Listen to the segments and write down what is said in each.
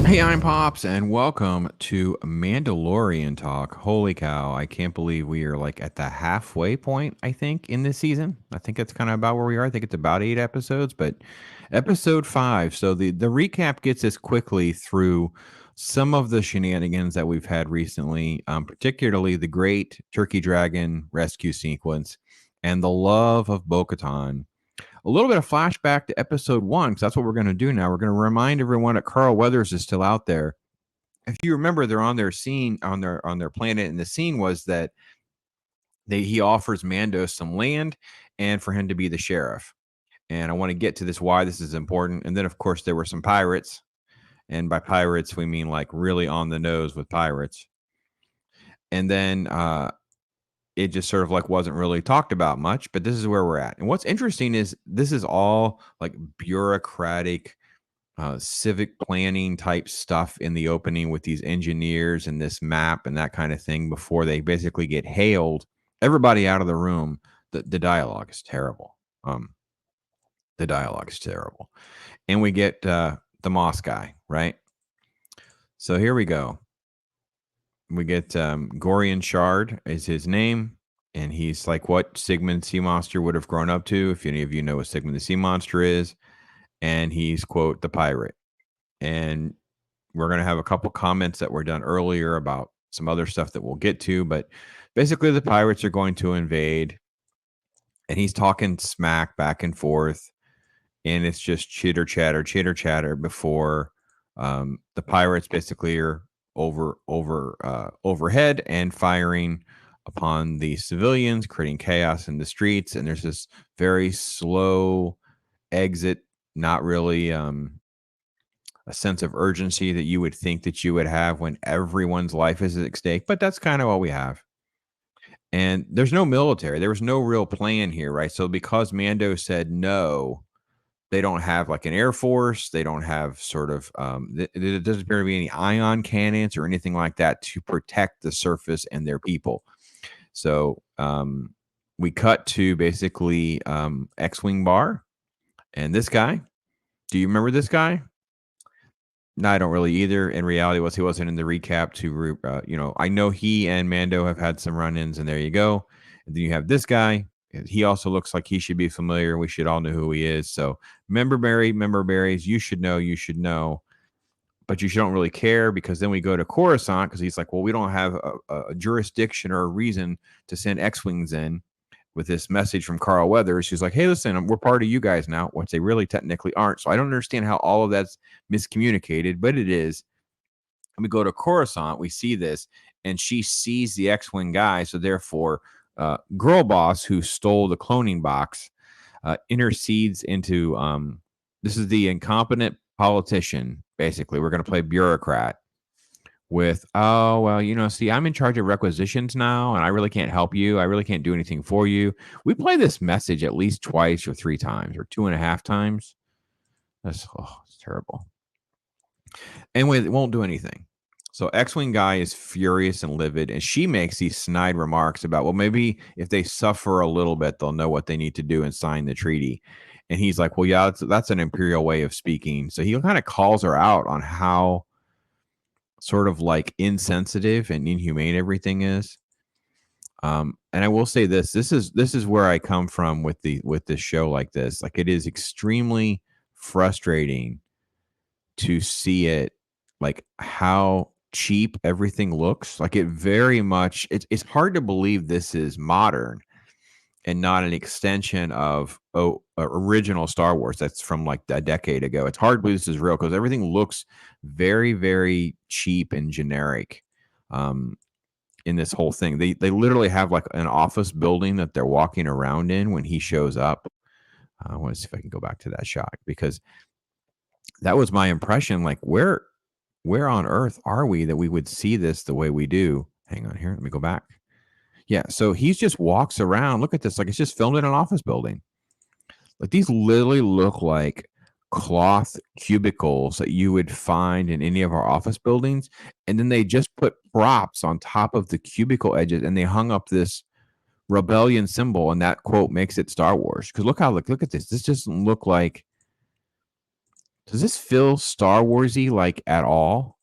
Hey, I'm Pops, and welcome to Mandalorian Talk. Holy cow, I can't believe we are like at the halfway point, I think, in this season. I think that's kind of about where we are. I think it's about 8 episodes, but episode 5. So the recap gets us quickly through some of the shenanigans that we've had recently, particularly the great Turkey Dragon rescue sequence and the love of Bo-Katan. A little bit of flashback to episode 1, because that's what we're going to do now. We're going to remind everyone that Carl Weathers is still out there. If you remember, they're on their scene on their planet, and the scene was that he offers Mando some land and for him to be the sheriff. And I want to get to this, why this is important. And then, of course, there were some pirates, and by pirates we mean like really on the nose with pirates. And then it just sort of like wasn't really talked about much, but this is where we're at. And what's interesting is this is all like bureaucratic, civic planning type stuff in the opening with these engineers and this map and that kind of thing before they basically get hailed. Everybody out of the room. The dialogue is terrible. The dialogue is terrible. And we get the Moss guy, right? So here we go. We get Gorian Shard is his name, and he's like what Sigmund Sea Monster would have grown up to, if any of you know what Sigmund the Sea Monster is. And he's, quote, the pirate. And we're going to have a couple comments that were done earlier about some other stuff that we'll get to, but basically the pirates are going to invade, and he's talking smack back and forth, and it's just chitter chatter before the pirates basically are overhead and firing upon the civilians, creating chaos in the streets. And there's this very slow exit, not really a sense of urgency that you would think that you would have when everyone's life is at stake, but that's kind of what we have. And there's no military. There was no real plan here, right? So because Mando said no, they don't have like an air force. They don't have sort of there doesn't appear to be any ion cannons or anything like that to protect the surface and their people. So we cut to basically X-wing bar, and this guy. Do you remember this guy? No, I don't really either. In reality, he wasn't in the recap to, I know he and Mando have had some run-ins, and there you go. And then you have this guy. He also looks like he should be familiar. We should all know who he is. So, member berries, you should know, but you don't really care, because then we go to Coruscant, because he's like, well, we don't have a jurisdiction or a reason to send X-wings in, with this message from Carl Weathers. She's like, hey, listen, we're part of you guys now, which they really technically aren't. So I don't understand how all of that's miscommunicated, but it is. And we go to Coruscant, we see this, and she sees the X-Wing guy. So therefore, Girl Boss, who stole the cloning box, intercedes into this is the incompetent politician. Basically, we're going to play bureaucrat with, oh, well, see, I'm in charge of requisitions now, and I really can't help you. I really can't do anything for you. We play this message at least twice or 3 times or 2.5 times. It's terrible. Anyway, it won't do anything. So X-Wing guy is furious and livid, and she makes these snide remarks about, well, maybe if they suffer a little bit, they'll know what they need to do and sign the treaty. And he's like, well, yeah, that's an Imperial way of speaking. So he kind of calls her out on how sort of like insensitive and inhumane everything is. And I will say this is where I come from with this show like this. Like, it is extremely frustrating to see it, like how cheap everything looks. Like, it very much, it's hard to believe this is modern and not an extension of original Star Wars that's from like a decade ago. It's hard to believe this is real, because everything looks very, very cheap and generic. In this whole thing, they literally have like an office building that they're walking around in when he shows up. I want to see if I can go back to that shot, because that was my impression. Like, where on earth are we that we would see this the way we do? Hang on here, let me go back. Yeah, so he just walks around. Look at this, like it's just filmed in an office building. Like, these literally look like cloth cubicles that you would find in any of our office buildings. And then they just put props on top of the cubicle edges, and they hung up this rebellion symbol, and that, quote, makes it Star Wars. Because look at this. This doesn't look like Does this feel Star Warsy like at all?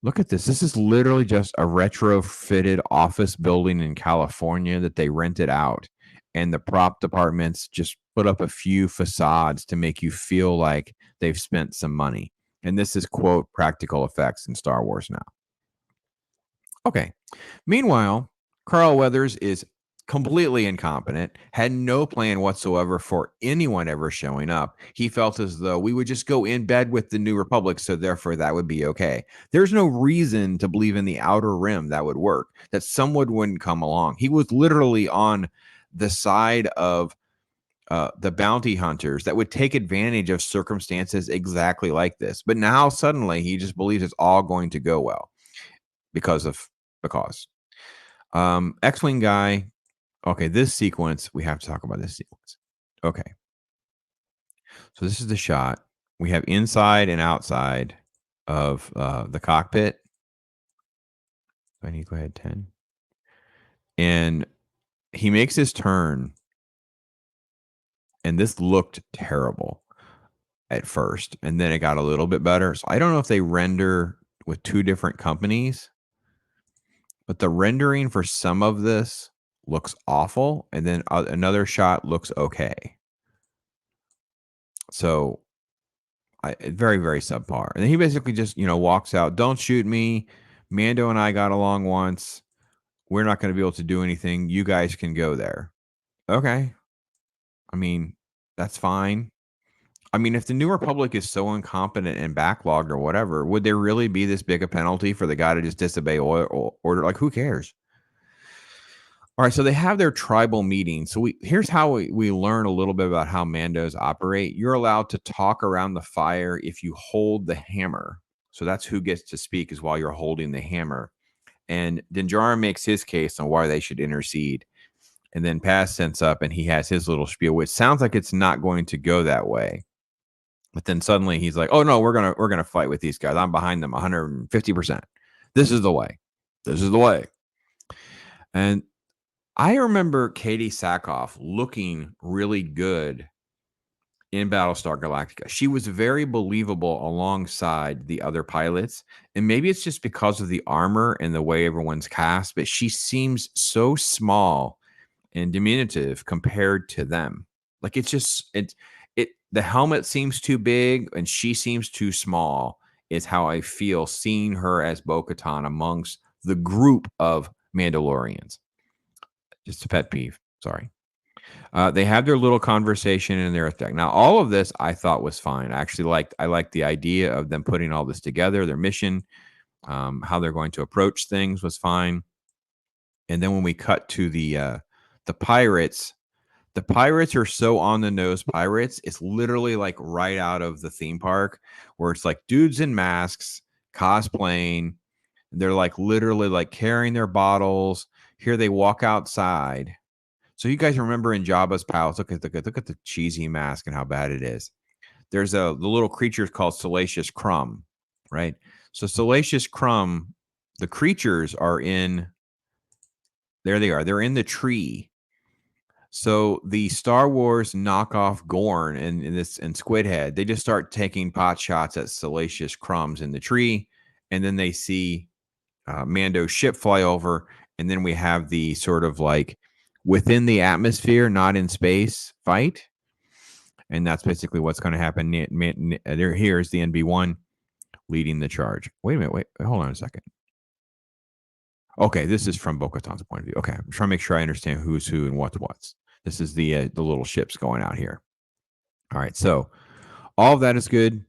Look at this. This is literally just a retrofitted office building in California that they rented out. And the prop departments just put up a few facades to make you feel like they've spent some money. And this is, quote, practical effects in Star Wars now. Okay. Meanwhile, Carl Weathers is completely incompetent, had no plan whatsoever for anyone ever showing up. He felt as though we would just go in bed with the New Republic, so therefore that would be okay. There's no reason to believe in the Outer Rim that would work, that someone wouldn't come along. He was literally on the side of the bounty hunters that would take advantage of circumstances exactly like this. But now suddenly he just believes it's all going to go well because of the cause. X-Wing guy. Okay, this sequence, we have to talk about this sequence. Okay. So this is the shot. We have inside and outside of the cockpit. I need to go ahead 10. And he makes his turn. And this looked terrible at first. And then it got a little bit better. So I don't know if they render with two different companies, but the rendering for some of this looks awful. And then another shot looks okay. So very, very subpar. And then he basically just, walks out. Don't shoot me. Mando and I got along once. We're not going to be able to do anything. You guys can go there. Okay. I mean, that's fine. I mean, if the New Republic is so incompetent and backlogged or whatever, would there really be this big a penalty for the guy to just disobey order? Like, who cares? All right, so they have their tribal meeting. So here's how we learn a little bit about how Mandos operate. You're allowed to talk around the fire if you hold the hammer. So that's who gets to speak, is while you're holding the hammer. And Din Djarin makes his case on why they should intercede. And then Paz sends up and he has his little spiel, which sounds like it's not going to go that way. But then suddenly he's like, "Oh no, we're gonna fight with these guys. I'm behind them 150%. This is the way. This is the way." And I remember Katee Sackhoff looking really good in Battlestar Galactica. She was very believable alongside the other pilots. And maybe it's just because of the armor and the way everyone's cast, but she seems so small and diminutive compared to them. Like the helmet seems too big and she seems too small, is how I feel seeing her as Bo-Katan amongst the group of Mandalorians. Just a pet peeve. Sorry. They have their little conversation in their attack. Now, all of this I thought was fine. I liked the idea of them putting all this together. Their mission, how they're going to approach things was fine. And then when we cut to the pirates, the pirates are so on the nose pirates. It's literally like right out of the theme park, where it's like dudes in masks cosplaying. They're like literally like carrying their bottles. Here they walk outside. So you guys remember in Jabba's palace? Look at the cheesy mask and how bad it is. There's the little creature called Salacious Crumb, right? So Salacious Crumb, the creatures are in. There they are. They're in the tree. So the Star Wars knockoff Gorn and Squidhead, they just start taking pot shots at Salacious Crumbs in the tree, and then they see Mando's ship fly over, and then we have the sort of like within the atmosphere, not in space fight, and that's basically what's going to happen. Here's the NB1 leading the charge. Wait a minute, hold on a second. Okay, this is from Bo-Katan's point of view. Okay, I'm trying to make sure I understand who's who and what's. This is the little ships going out here. All right, so all of that is good,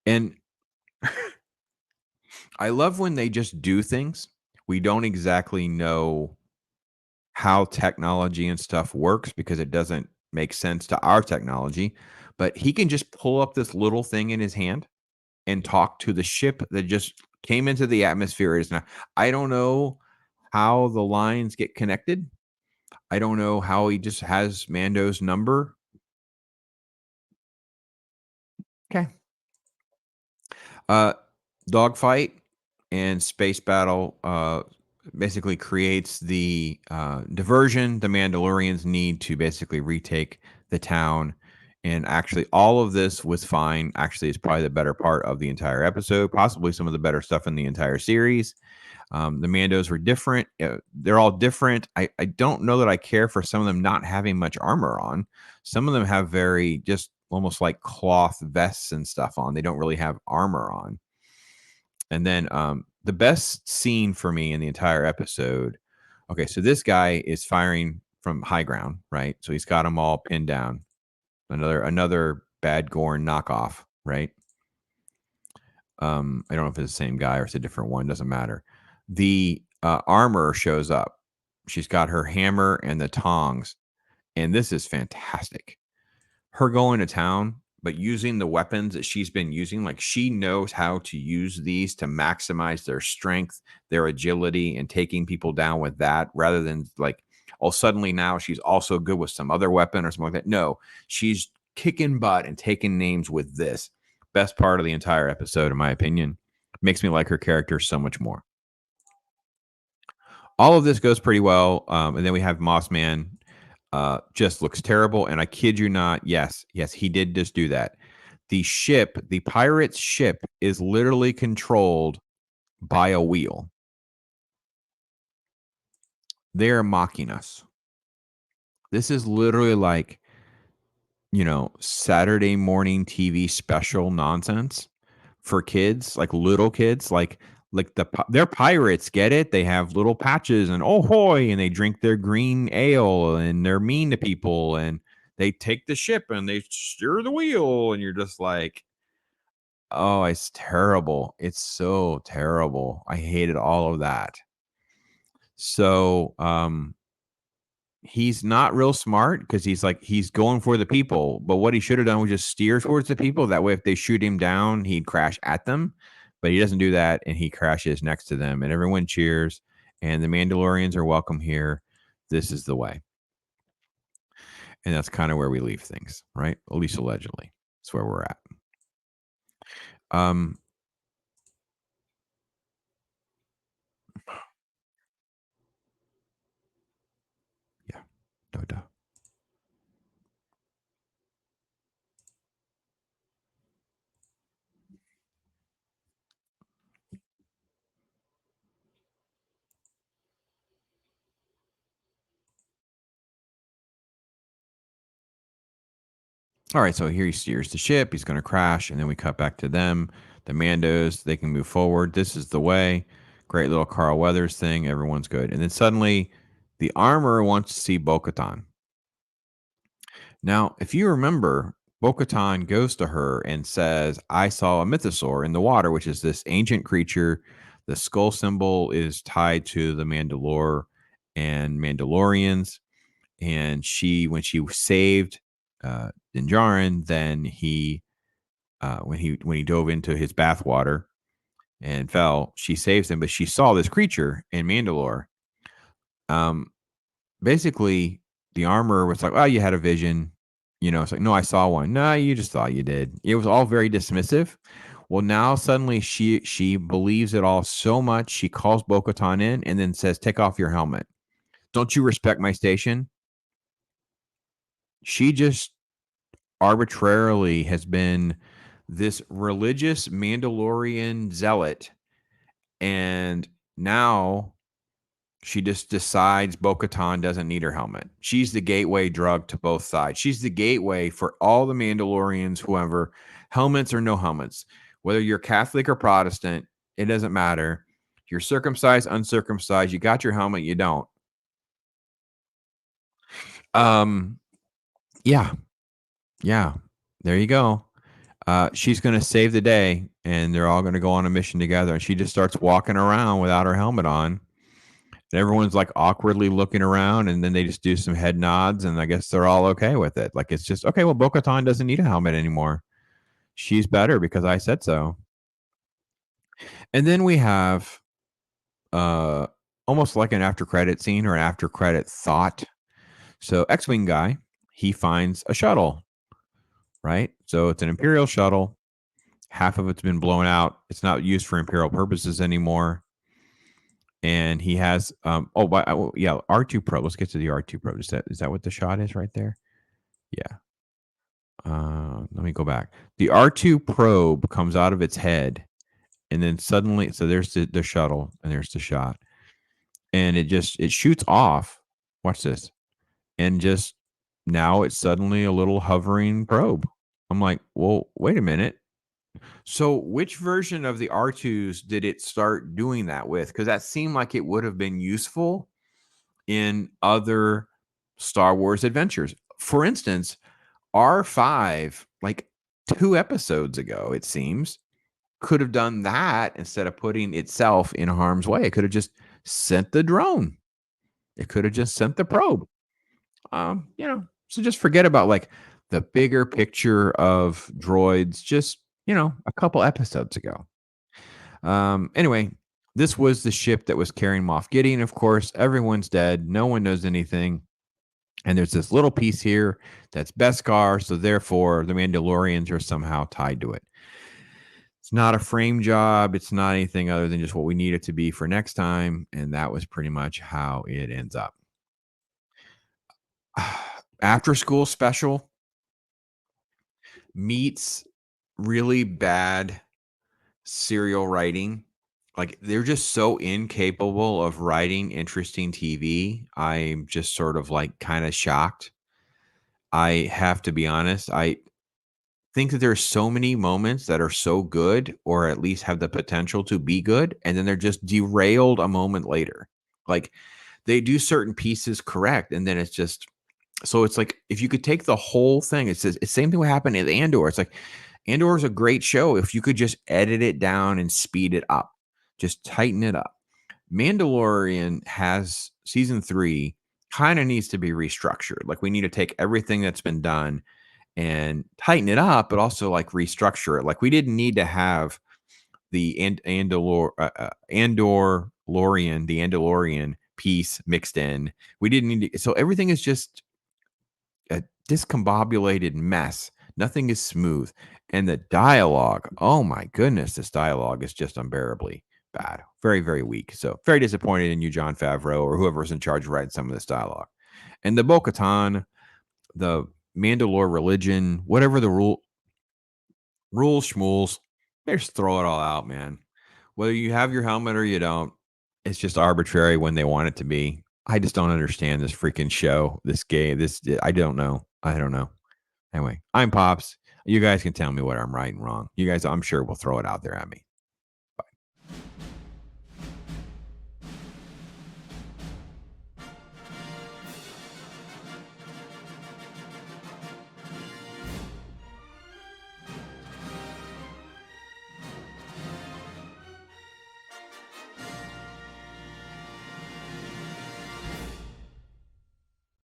and I love when they just do things. We don't exactly know how technology and stuff works because it doesn't make sense to our technology, but he can just pull up this little thing in his hand and talk to the ship that just came into the atmosphere. I don't know how the lines get connected. I don't know how he just has Mando's number. Okay. Dogfight and space battle basically creates the diversion the Mandalorians need to basically retake the town And actually, all of this was fine. Actually, it's probably the better part of the entire episode, possibly some of the better stuff in the entire series. The Mandos were different. They're all different. I don't know that I care for some of them not having much armor on. Some of them have very just almost like cloth vests and stuff on. They don't really have armor on. And then the best scene for me in the entire episode. Okay, so this guy is firing from high ground, right? So he's got them all pinned down. Another Bad Gorn knockoff, right? I don't know if it's the same guy or it's a different one. Doesn't matter. The armor shows up. She's got her hammer and the tongs, and this is fantastic. Her going to town, but using the weapons that she's been using, like she knows how to use these to maximize their strength, their agility, and taking people down with that rather than like, oh, suddenly now she's also good with some other weapon or something like that. No, she's kicking butt and taking names with this. Best part of the entire episode, in my opinion. Makes me like her character so much more. All of this goes pretty well. And then we have Mossman just looks terrible. And I kid you not, yes, he did just do that. The ship, the pirate's ship, is literally controlled by a wheel. They're mocking us. This is literally like, Saturday morning TV special nonsense for kids, like little kids, like they're pirates, get it? They have little patches and oh hoy, and they drink their green ale and they're mean to people and they take the ship and they steer the wheel and you're just like, oh, it's terrible. It's so terrible. I hated all of that. So, he's not real smart because he's going for the people. But what he should have done was just steer towards the people. That way, if they shoot him down, he'd crash at them. But he doesn't do that, and he crashes next to them, and everyone cheers. And the Mandalorians are welcome here. This is the way, and that's kind of where we leave things, right? At least allegedly, that's where we're at. Um, yeah, no doubt. All right, so here he steers the ship. He's going to crash, and then we cut back to them. The Mandos, they can move forward. This is the way. Great little Carl Weathers thing. Everyone's good. And then suddenly, the armor wants to see Bo-Katan. Now, if you remember, Bo-Katan goes to her and says, I saw a mythosaur in the water, which is this ancient creature. The skull symbol is tied to the Mandalore and Mandalorians. And when she saved Din Djarin, then when he dove into his bathwater and fell, she saves him. But she saw this creature in Mandalore. Basically, the armor was like, "Oh, you had a vision." It's like, "No, I saw one." No, you just thought you did. It was all very dismissive. Well, now suddenly she believes it all so much. She calls Bo-Katan in and then says, "Take off your helmet. Don't you respect my station?" She just arbitrarily has been this religious Mandalorian zealot, and now she just decides Bo-Katan doesn't need her helmet. She's the gateway drug to both sides. She's the gateway for all the Mandalorians, whoever, helmets or no helmets. Whether you're Catholic or Protestant, it doesn't matter. You're circumcised, uncircumcised, you got your helmet, you don't. Um, yeah. Yeah. There you go. She's going to save the day, and they're all going to go on a mission together. And she just starts walking around without her helmet on. And everyone's like awkwardly looking around, and then they just do some head nods, and I guess they're all okay with it. Like it's just okay. Well, Bo-Katan doesn't need a helmet anymore. She's better because I said so. And then we have uh almost like an after credit scene or an after credit thought. So X-wing guy, he finds a shuttle, right? So it's an Imperial shuttle. Half of it's been blown out. It's not used for Imperial purposes anymore. And he has R2 Pro. Let's get to the R2 Pro. Is that what the shot is right there? Yeah. Let me go back. The R2 probe comes out of its head, and then suddenly, so there's the shuttle, and there's the shot, and it shoots off. Watch this, and just now it's suddenly a little hovering probe. I'm like, well, wait a minute. So, which version of the R2s did it start doing that with? Because that seemed like it would have been useful in other Star Wars adventures. For instance, R5, like 2 episodes ago, it seems, could have done that instead of putting itself in harm's way. It could have just sent the drone. It could have just sent the probe. So just forget about like the bigger picture of droids just, a couple episodes ago. Anyway, this was the ship that was carrying Moff Gideon, of course. Everyone's dead. No one knows anything. And there's this little piece here that's Beskar, so therefore the Mandalorians are somehow tied to it. It's not a frame job. It's not anything other than just what we need it to be for next time. And that was pretty much how it ends up. After school special meets really bad serial writing. Like they're just so incapable of writing interesting TV. I'm just sort of like kind of shocked. I have to be honest. I think that there's so many moments that are so good or at least have the potential to be good, and then they're just derailed a moment later. Like they do certain pieces correct, and then it's just so it's like if you could take the whole thing, it's the same thing what happened at Andor. It's like Andor is a great show if you could just edit it down and speed it up, just tighten it up. Mandalorian has season 3 kind of needs to be restructured. Like we need to take everything that's been done and tighten it up, but also like restructure it. Like we didn't need to have the Andalorian piece mixed in. We didn't need to, so everything is just a discombobulated mess. Nothing is smooth. And the dialogue, oh my goodness, this dialogue is just unbearably bad. Very, very weak. So very disappointed in you, Jon Favreau, or whoever's in charge of writing some of this dialogue. And the Bo-Katan, the Mandalore religion, whatever the rules, schmools, they just throw it all out, man. Whether you have your helmet or you don't, it's just arbitrary when they want it to be. I just don't understand this freaking show, this game. I don't know. I don't know. Anyway, I'm Pops. You guys can tell me what I'm right and wrong. You guys, I'm sure, will throw it out there at me.